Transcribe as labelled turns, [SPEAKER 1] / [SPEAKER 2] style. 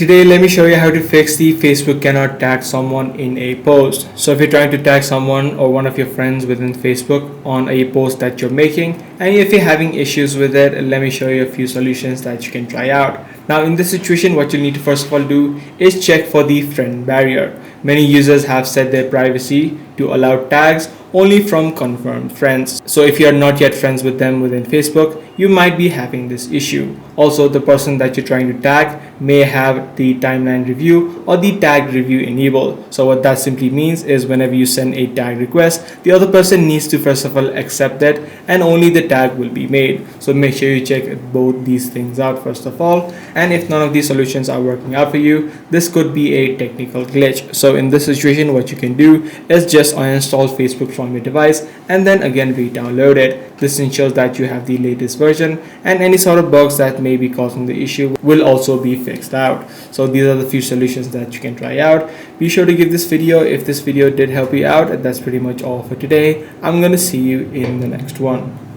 [SPEAKER 1] Today, let me show you how to fix the Facebook cannot tag someone in a post. So if you're trying to tag someone or one of your friends within Facebook on a post that you're making, and if you're having issues with it, let me show you a few solutions that you can try out. Now in this situation, what you need to first of all do is check for the friend barrier. Many users have set their privacy to allow tags only from confirmed friends. So if you are not yet friends with them within Facebook, you might be having this issue. Also, the person that you're trying to tag may have the timeline review or the tag review enabled. So what that simply means is whenever you send a tag request, the other person needs to first of all accept it and only the tag will be made. So make sure you check both these things out first of all. And if none of these solutions are working out for you, this could be a technical glitch. So in this situation, what you can do is just uninstall Facebook from your device and then again re-download it. This ensures that you have the latest version and any sort of bugs that may be causing the issue will also be fixed out. So these are the few solutions that you can try out. Be sure to give this video if this video did help you out. That's pretty much all for today. I'm gonna see you in the next one.